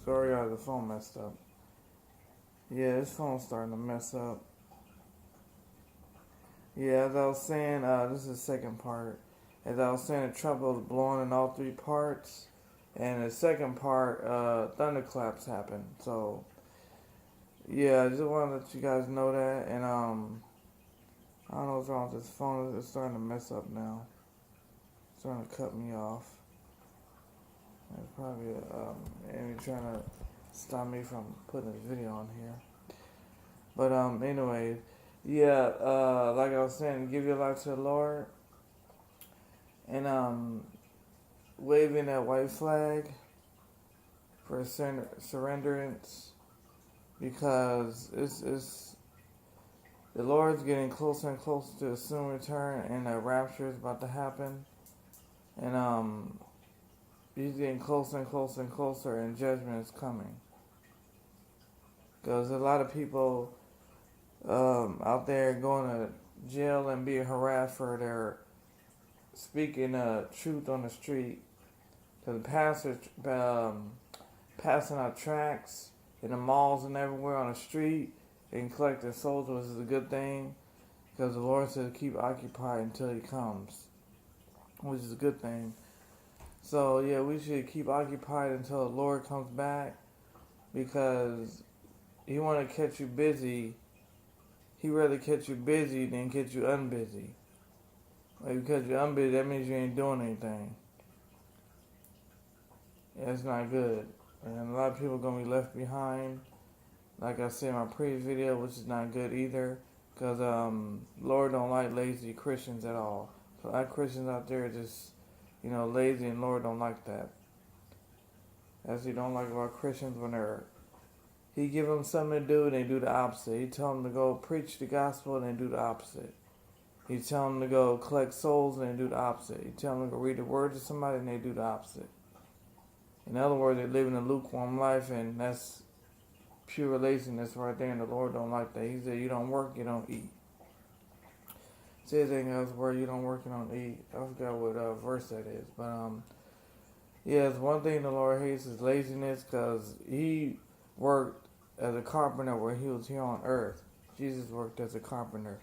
Sorry guys, the phone messed up. Yeah, this phone's starting to mess up. Yeah, as I was saying, this is the second part. As I was saying, the trumpet was blowing in all three parts. And the second part, thunderclaps happened. So, yeah, I just want to let you guys know that. And, I don't know what's wrong with this phone. It's starting to mess up now. It's starting to cut me off. It's probably, enemy trying to stop me from putting this video on here. But, anyway, yeah, like I was saying, give your life to the Lord. And, waving that white flag for surrenderance, because it's the Lord's getting closer and closer to His soon return, and the rapture is about to happen, and He's getting closer and closer and closer, and judgment is coming. Because a lot of people out there going to jail and being harassed for their speaking truth on the street. Because the pastors passing out tracts in the malls and everywhere on the street and collecting souls, which is a good thing. Because the Lord says keep occupied until He comes, which is a good thing. So yeah, we should keep occupied until the Lord comes back, because He want to catch you busy. He'd rather catch you busy than catch you unbusy. Like, because you're unbusy, that means you ain't doing anything. That's not good. And a lot of people are going to be left behind. Like I said in my previous video, which is not good either. Because Lord don't like lazy Christians at all. So a lot of Christians out there are just, lazy, and Lord don't like that. As He don't like about Christians when He give them something to do and they do the opposite. He tell them to go preach the gospel and they do the opposite. He tell them to go collect souls and they do the opposite. He tell them to go read the word to somebody and they do the opposite. In other words, they live in a lukewarm life, and that's pure laziness right there, and the Lord don't like that. He said, you don't work, you don't eat. It says anything else where you don't work, you don't eat. I forgot what verse that is. But, yeah, it's one thing the Lord hates is laziness, because He worked as a carpenter where He was here on earth. Jesus worked as a carpenter.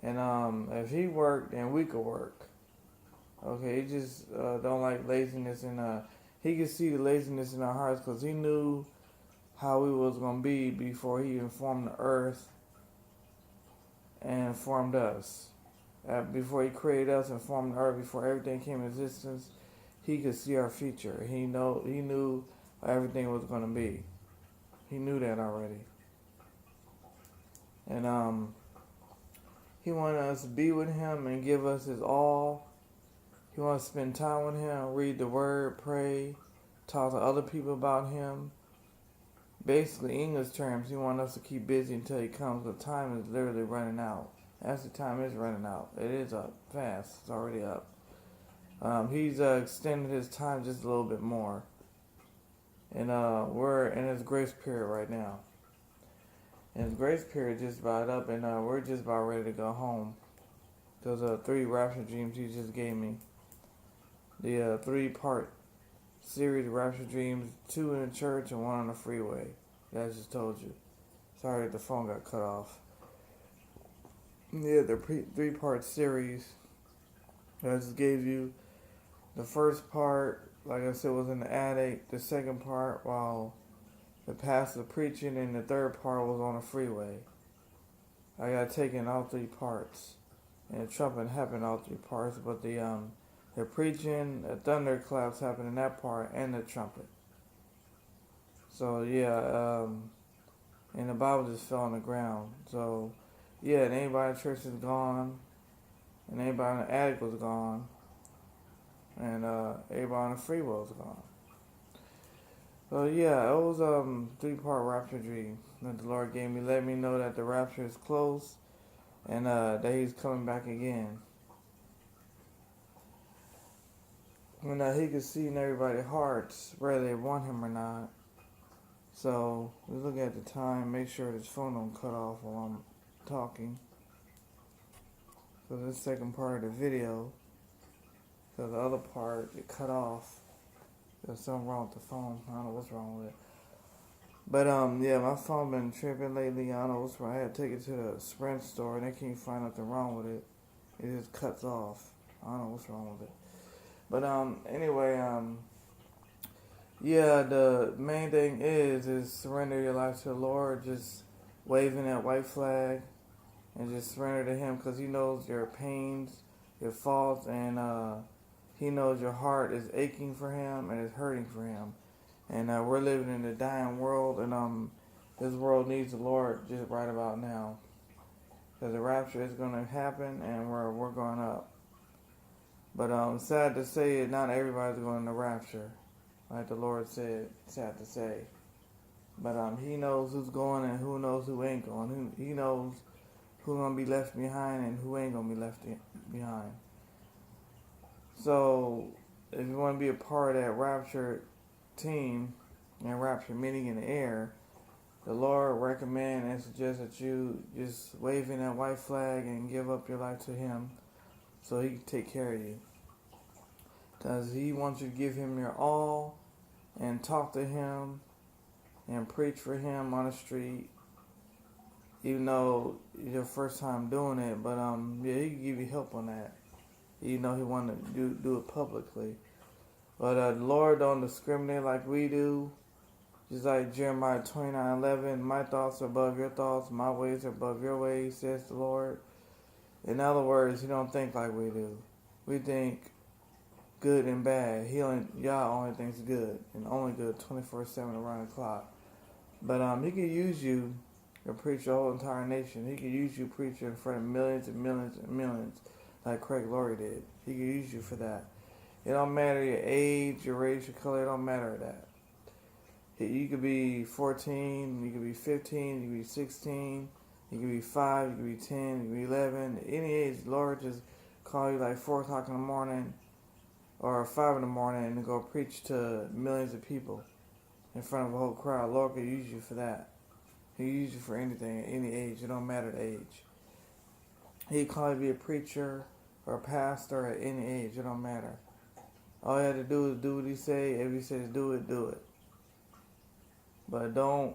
And if He worked, then we could work. Okay, He just don't like laziness, and He could see the laziness in our hearts, because He knew how we was going to be before He even formed the earth and formed us. Before He created us and formed the earth, before everything came into existence, He could see our future. He knew how everything was going to be. He knew that already. And He wanted us to be with Him and give us His all. He wants to spend time with Him, read the Word, pray, talk to other people about Him. Basically, English terms, He wants us to keep busy until He comes. The time is literally running out. As the time is running out. It is up fast. It's already up. He's extended His time just a little bit more. And we're in His grace period right now. And His grace period just about up, and we're just about ready to go home. Those 3 rapture dreams He just gave me. The 3-part series of rapture dreams, 2 in the church and 1 on the freeway. That I just told you. Sorry the phone got cut off. Yeah, the 3-part series that I just gave you. The first part, like I said, was in the attic. The second part, while the pastor preaching, and the third part was on the freeway. I got taken all 3 parts. And the trumpet happened all 3 parts, but the preaching, the thunderclaps happened in that part, and the trumpet. So yeah, and the Bible just fell on the ground. So yeah, and everybody in the church is gone, and everybody in the attic was gone, and everybody on the freeway was gone. So yeah, it was 3-part rapture dream that the Lord gave me, let me know that the rapture is close, and that He's coming back again. And He can see in everybody's hearts whether they want Him or not. So let's look at the time, make sure this phone don't cut off while I'm talking. So this second part of the video, so the other part it cut off. There's something wrong with the phone. I don't know what's wrong with it. But yeah, my phone been tripping lately. I don't know what's wrong. I had to take it to the Sprint store and they can't find nothing wrong with it. It just cuts off. I don't know what's wrong with it. But anyway, yeah, the main thing is surrender your life to the Lord. Just waving that white flag and just surrender to Him, because He knows your pains, your faults, and He knows your heart is aching for Him and is hurting for Him. And we're living in a dying world, and this world needs the Lord just right about now, because the rapture is going to happen, and we're going up. But sad to say, not everybody's going to rapture, like the Lord said. Sad to say, but He knows who's going and who knows who ain't going. He knows who's gonna be left behind and who ain't gonna be left behind. So, if you want to be a part of that rapture team and rapture meeting in the air, the Lord recommend and suggest that you just wave in that white flag and give up your life to Him, so He can take care of you. Because He wants you to give Him your all and talk to Him and preach for Him on the street, even though it's your first time doing it. But yeah, He can give you help on that. He wanted to do it publicly. But the Lord don't discriminate like we do. Just like Jeremiah 29:11, my thoughts are above your thoughts, my ways are above your ways, says the Lord. In other words, He don't think like we do. We think good and bad. Y'all only thinks good, and only good 24/7 around the clock. But He could use you to preach the whole entire nation. He could use you preaching in front of millions and millions and millions, like Craig Laurie did. He could use you for that. It don't matter your age, your race, your color. It don't matter that. You could be 14, you could be 15, you could be 16, you could be 5, you could be 10, you could be 11. Any age, the Lord just call you like 4 o'clock in the morning or 5 in the morning and go preach to millions of people in front of a whole crowd. Lord could use you for that. He can use you for anything at any age. It don't matter the age. He can call you to be a preacher or a pastor at any age. It don't matter. All you have to do is do what He say. If He says do it, do it. But don't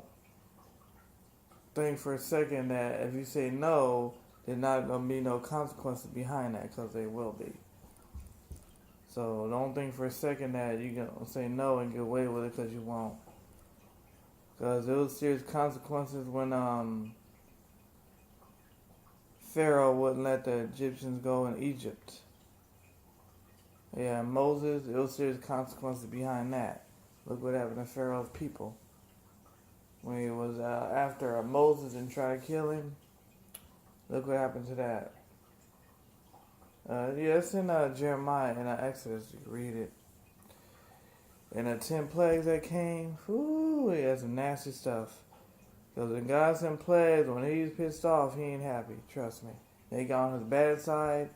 think for a second that if you say no, there's not going to be no consequences behind that, because there will be. So don't think for a second that you're going to say no and get away with it, because you won't. Because there was serious consequences when Pharaoh wouldn't let the Egyptians go in Egypt. Yeah, Moses, there was serious consequences behind that. Look what happened to Pharaoh's people. When he was after Moses and tried to kill him, look what happened to that. Yeah, it's in Jeremiah and Exodus. You can read it. And the 10 plagues that came, whoo, yeah, some nasty stuff. Because when God sent plagues, when He's pissed off, He ain't happy. Trust me. They got on His bad side.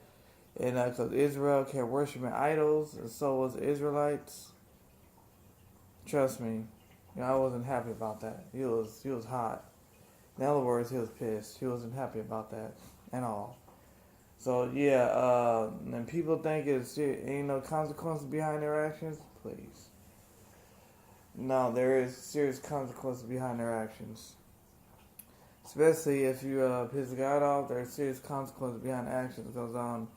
And because Israel kept worshiping idols, and so was the Israelites. Trust me. I wasn't happy about that. He was hot. In other words, He was pissed. He wasn't happy about that at all. So yeah, and people think ain't no consequences behind their actions. Please, no, there is serious consequences behind their actions. Especially if you piss God off, there's serious consequences behind actions. Because